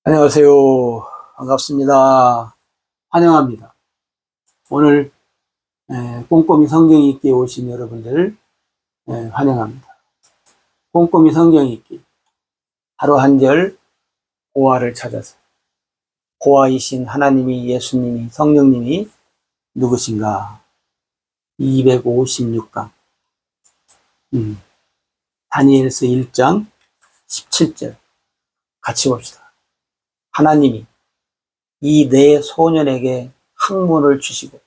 안녕하세요. 반갑습니다. 환영합니다. 오늘 꼼꼼히 성경 읽기에 오신 여러분들 환영합니다. 꼼꼼히 성경 읽기 하루 한 절 보화를 찾아서 보화이신 하나님이, 예수님이, 성령님이 누구신가? 256강 다니엘서 1장 17절 같이 봅시다. 하나님이 이 네 소년에게 학문을 주시고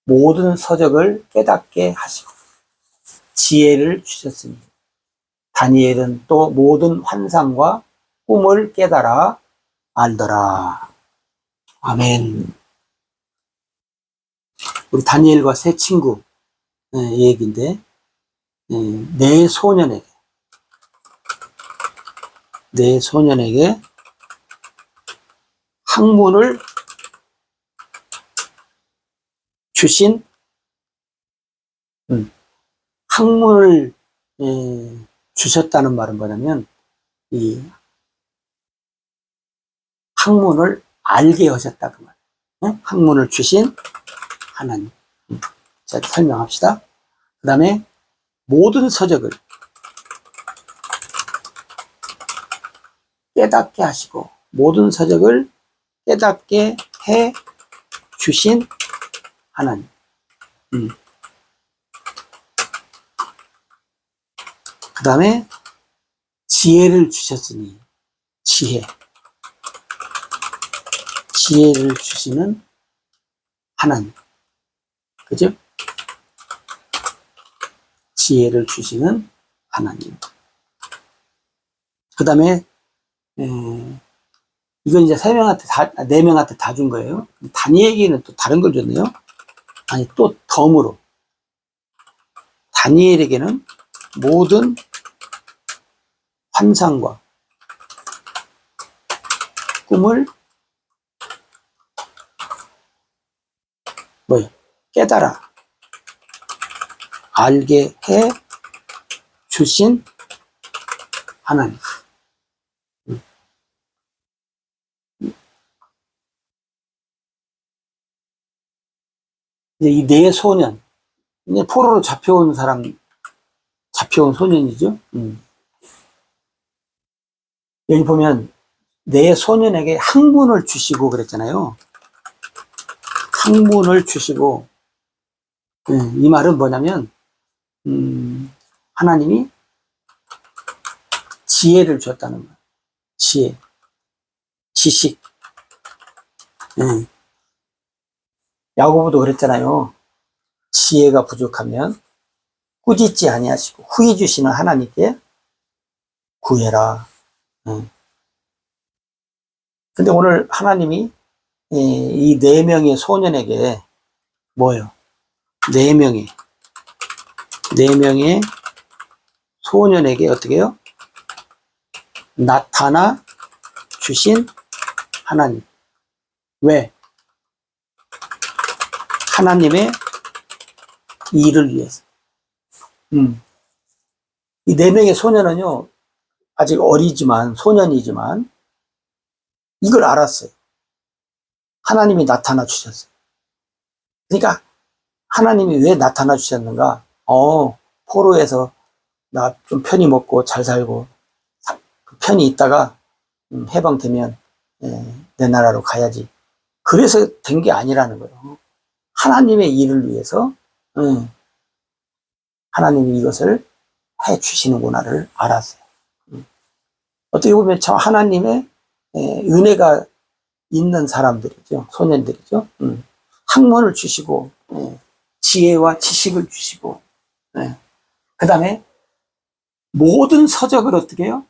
모든 서적을 깨닫게 하시고 지혜를 주셨으니 다니엘은 또 모든 환상과 꿈을 깨달아 알더라. 아멘. 우리 다니엘과 세 친구 얘기인데 네 소년에게 학문을 주신 학문을 주셨다는 말은 뭐냐면 이 학문을 알게 하셨다 그 말. 학문을 주신 하나님. 자, 설명합시다. 그 다음에 모든 서적을 깨닫게 하시고 모든 서적을 깨닫게 해 주신 하나님. 그 다음에 지혜를 주셨으니 지혜를 주시는 하나님. 그죠? 지혜를 주시는 하나님. 그 다음에 이건 이제 네 명한테 다 준 거예요. 다니엘에게는 또 다른 걸 줬네요. 아니, 또 덤으로. 다니엘에게는 모든 환상과 꿈을 깨달아 알게 해 주신 하나님. 이제 이 네 소년, 이제 포로로 잡혀온 소년이죠. 여기 보면 네 소년에게 학문을 주시고 그랬잖아요. 학문을 주시고, 이 말은 뭐냐면 하나님이 지혜를 줬다는 거예요. 지혜, 지식. 야고보도 그랬잖아요. 지혜가 부족하면 꾸짖지 아니하시고 후히 주시는 하나님께 구해라. 근데 오늘 하나님이 이 네 명의 소년에게 뭐예요? 네 명의 소년에게 어떻게 해요? 나타나 주신 하나님. 왜? 하나님의 일을 위해서. 이 네 명의 소년은요, 아직 소년이지만, 이걸 알았어요. 하나님이 나타나 주셨어요. 그러니까, 하나님이 왜 나타나 주셨는가? 포로에서 나 좀 편히 먹고 잘 살고, 편히 있다가, 해방되면, 내 나라로 가야지. 그래서 된 게 아니라는 거예요. 하나님의 일을 위해서, 하나님이 이것을 해 주시는구나를 알았어요. 어떻게 보면 참 하나님의 은혜가 있는 사람들이죠. 소년들이죠. 학문을 주시고 지혜와 지식을 주시고 그 다음에 모든 서적을 어떻게 해요?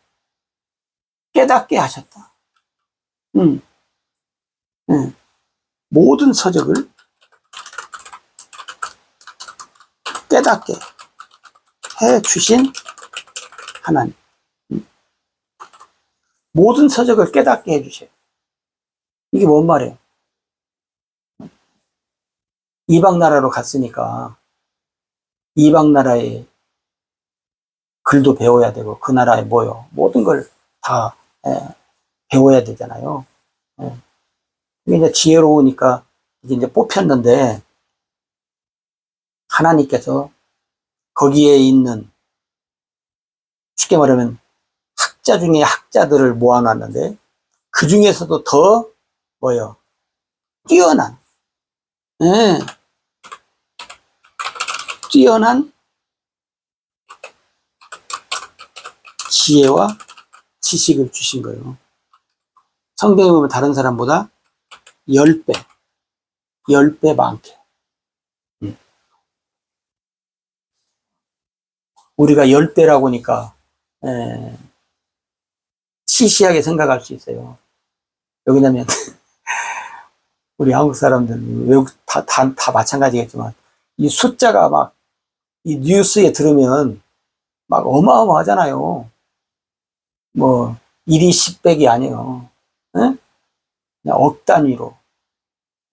깨닫게 하셨다. 모든 서적을 깨닫게 해 주신 하나님. 모든 서적을 깨닫게 해주세요. 이게 뭔 말이에요? 이방 나라로 갔으니까 이방 나라의 글도 배워야 되고 그 나라의 모든 걸 다 배워야 되잖아요. 예. 근데 이제 지혜로우니까 이제 뽑혔는데, 하나님께서 거기에 있는, 쉽게 말하면 학자 중에 학자들을 모아놨는데, 그 중에서도 더, 뭐요? 뛰어난, 예, 뛰어난 지혜와 지식을 주신 거예요. 성경에 보면 다른 사람보다 10배, 10배 많게. 우리가 10배라고 하니까, 시시하게 생각할 수 있어요. 왜냐면, 우리 한국 사람들, 외국 다 마찬가지겠지만, 이 숫자가 막, 이 뉴스에 들으면 막 어마어마하잖아요. 뭐, 1이 10백이 아니에요. 예? 그냥 억 단위로.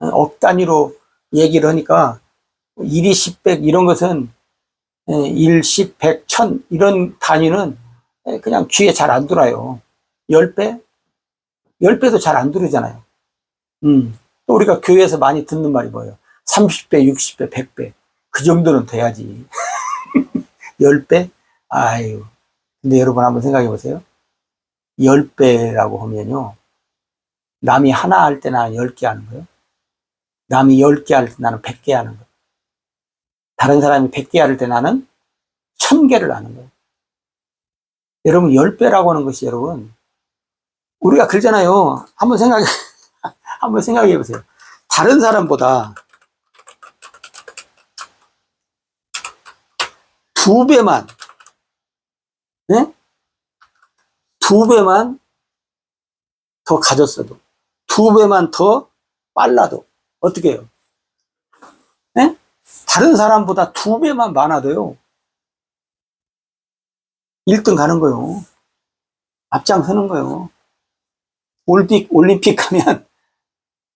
억 단위로 얘기를 하니까, 1이 10백 이런 것은 1, 10, 100, 1000 이런 단위는 그냥 귀에 잘 안 들어요. 10배? 10배도 잘 안 들으잖아요. 또 우리가 교회에서 많이 듣는 말이 뭐예요? 30배, 60배, 100배. 그 정도는 돼야지. 10배? 아유. 근데 여러분 한번 생각해 보세요. 10배라고 하면요. 남이 하나 할 때 나는 10개 하는 거예요. 남이 10개 할 때 나는 100개 하는 거예요. 다른 사람이 100개 할 때 나는 1000개를 하는 거예요. 여러분 10배라고 하는 것이 여러분 우리가 그러잖아요. 한번 생각해 보세요. 다른 사람보다 2배만, 네? 2배만 더 가졌어도, 2배만 더 빨라도, 어떻게 해요? 네? 다른 사람보다 2배만 많아도요, 1등 가는 거예요. 앞장서는 거예요. 올림픽 가면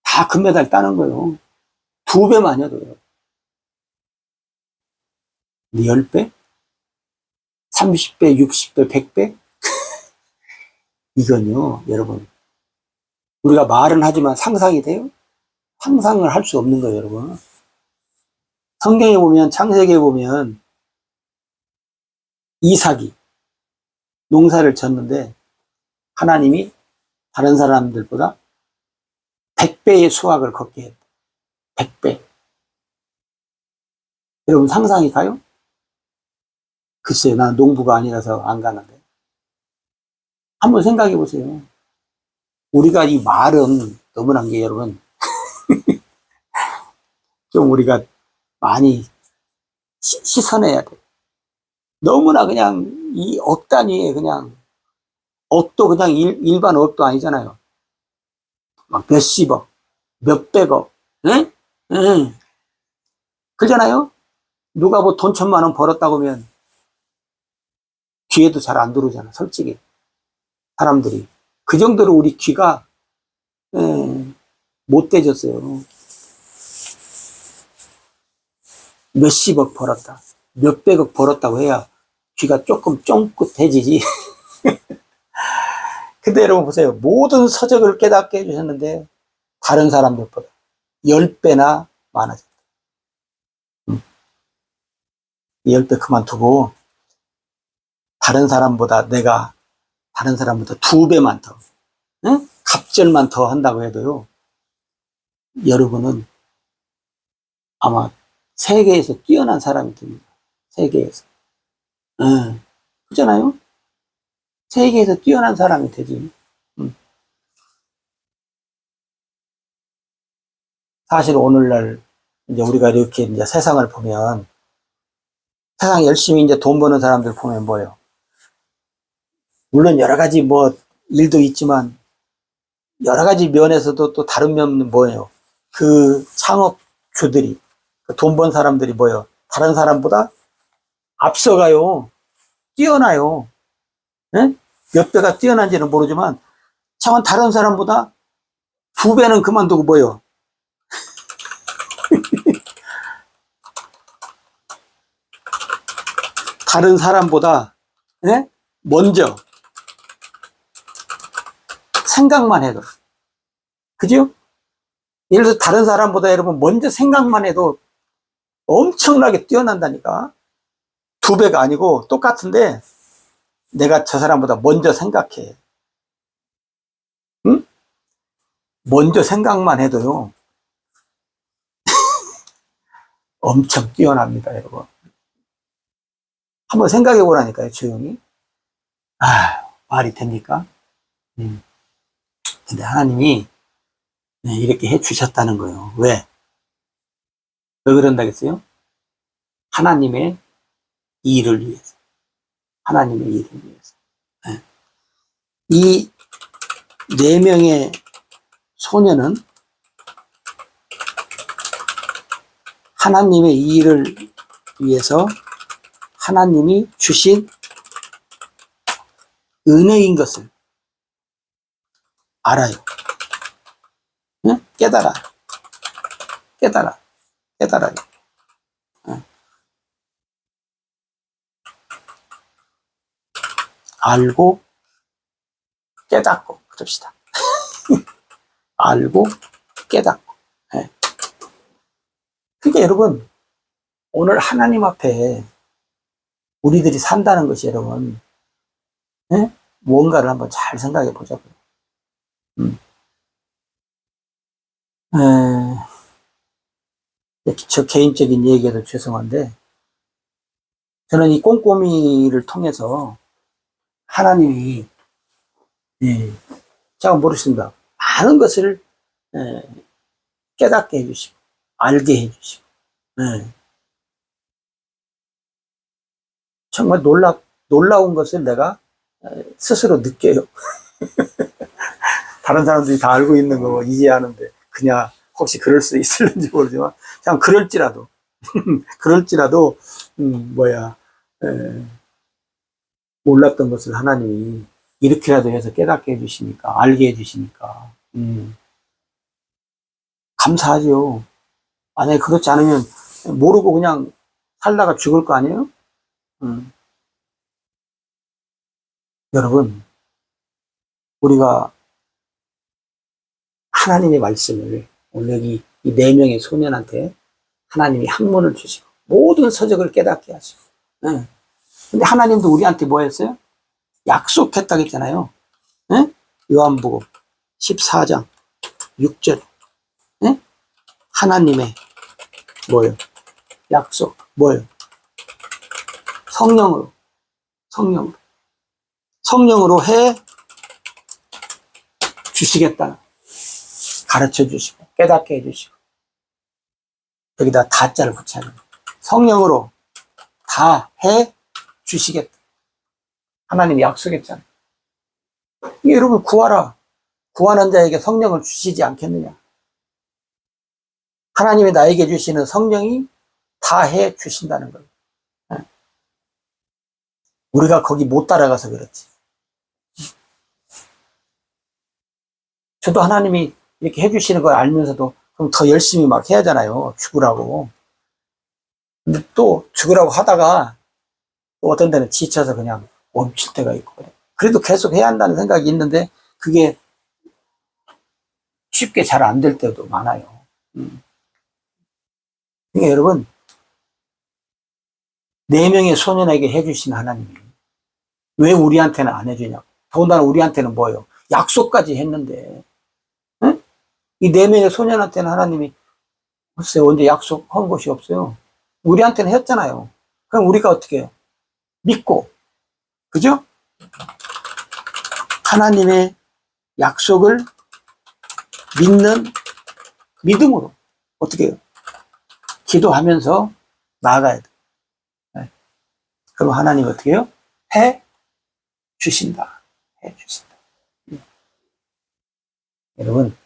다 금메달 따는 거예요. 2배만이어도요. 10배? 30배, 60배, 100배? 이건요, 여러분. 우리가 말은 하지만 상상이 돼요? 상상을 할 수 없는 거예요, 여러분. 성경에 보면, 창세기에 보면, 이삭이 농사를 졌는데, 하나님이 다른 사람들보다 100배의 수확을 걷게 했다. 100배. 여러분 상상이 가요? 글쎄요, 난 농부가 아니라서 안 가는데. 한번 생각해 보세요. 우리가 이 말은 너무난 게 여러분, 좀 우리가 많이 씻어내야 돼. 너무나 그냥 이 억 단위에 그냥, 억도 그냥 일반 억도 아니잖아요. 막 몇십억, 몇백억, 응? 응. 그러잖아요? 누가 뭐 돈 1,000만 원 벌었다고 하면 귀에도 잘 안 들어오잖아, 솔직히. 사람들이. 그 정도로 우리 귀가, 못돼졌어요. 몇십억 벌었다, 몇백억 벌었다고 해야 귀가 조금 쫑긋해지지. 근데 여러분 보세요. 모든 서적을 깨닫게 해주셨는데, 다른 사람들보다 10배나 많아졌다. 10배 그만두고, 다른 사람보다 2배만 더, 응? 갑절만 더 한다고 해도요, 여러분은 아마 세계에서 뛰어난 사람이 됩니다. 세계에서. 응. 그렇잖아요? 세계에서 뛰어난 사람이 되지. 사실 오늘날 이제 우리가 이렇게 이제 세상을 보면, 세상 열심히 이제 돈 버는 사람들 보면 뭐예요? 물론 여러 가지 뭐 일도 있지만 여러 가지 면에서도 또 다른 면은 뭐예요? 그 창업주들이, 돈 번 사람들이 뭐예요? 다른 사람보다 앞서가요. 뛰어나요. 네? 몇 배가 뛰어난지는 모르지만 차원 다른 사람보다 2배는 그만두고 뭐예요? 다른 사람보다, 네? 먼저 생각만 해도. 그죠? 예를 들어서 다른 사람보다 여러분 먼저 생각만 해도 엄청나게 뛰어난다니까. 2배가 아니고 똑같은데 내가 저 사람보다 먼저 생각해. 응? 먼저 생각만 해도요. 엄청 뛰어납니다, 여러분. 한번 생각해 보라니까요, 조용히. 말이 됩니까? 근데 하나님이 이렇게 해 주셨다는 거예요. 왜? 왜 그런다겠어요? 하나님의 일을 위해서. 하나님의 일을 위해서. 이 4명의 소녀는 하나님의 일을 위해서 하나님이 주신 은혜인 것을 알아요. 응? 깨달아. 깨달아요. 응. 알고 깨닫고 그럽시다. 알고 깨닫고. 네. 그러니까 여러분, 오늘 하나님 앞에 우리들이 산다는 것이 여러분, 네? 무언가를 한번 잘 생각해 보자고요. 저 개인적인 얘기해도 죄송한데, 저는 이 꼼꼼이를 통해서 하나님이, 제가 모르겠습니다. 많은 것을 깨닫게 해주시고, 알게 해주시고, 정말 놀라운 것을 내가 스스로 느껴요. 다른 사람들이 다 알고 있는 거 이해하는데, 그냥 혹시 그럴 수 있을는지 모르지만, 그냥 그럴지라도, 몰랐던 것을 하나님이 이렇게라도 해서 깨닫게 해주시니까, 알게 해주시니까, 감사하죠. 만약에 그렇지 않으면 모르고 그냥 살다가 죽을 거 아니에요? 여러분, 우리가 하나님의 말씀을 오늘 여기 이 4명의 소년한테 하나님이 학문을 주시고 모든 서적을 깨닫게 하시고, 근데 하나님도 우리한테 뭐 했어요? 약속했다고 했잖아요. 요한복음 14장 6절. 하나님의 뭐예요? 약속. 뭐예요? 성령으로 해 주시겠다. 가르쳐 주시고 깨닫게 해 주시고, 여기다 다자를 붙여야 됩니다. 성령으로 다 해 주시겠다. 하나님이 약속했잖아요. 여러분, 구하는 자에게 성령을 주시지 않겠느냐. 하나님이 나에게 주시는 성령이 다 해 주신다는 거예요. 우리가 거기 못 따라가서 그렇지. 저도 하나님이 이렇게 해주시는 걸 알면서도 그럼 더 열심히 막 해야 하잖아요. 죽으라고. 근데 또 죽으라고 하다가 또 어떤 데는 지쳐서 그냥 멈출 때가 있고 그래. 그래도 계속 해야 한다는 생각이 있는데 그게 쉽게 잘 안 될 때도 많아요. 그러니까 여러분, 4명의 소년에게 해주신 하나님이 왜 우리한테는 안 해주냐고. 더군다나 우리한테는 뭐예요? 약속까지 했는데, 이 4명의 소년한테는 하나님이 글쎄 언제 약속한 것이 없어요. 우리한테는 했잖아요. 그럼 우리가 어떻게 해요? 믿고, 그죠? 하나님의 약속을 믿는 믿음으로 어떻게 해요? 기도하면서 나아가야 돼. 그럼 하나님 어떻게 해요? 해 주신다. 여러분,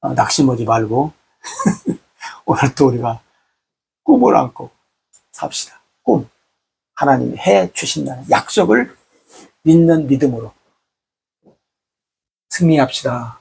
낙심하지 말고 오늘 또 우리가 꿈을 안고 삽시다. 꿈. 하나님이 해 주신다는 약속을 믿는 믿음으로 승리합시다.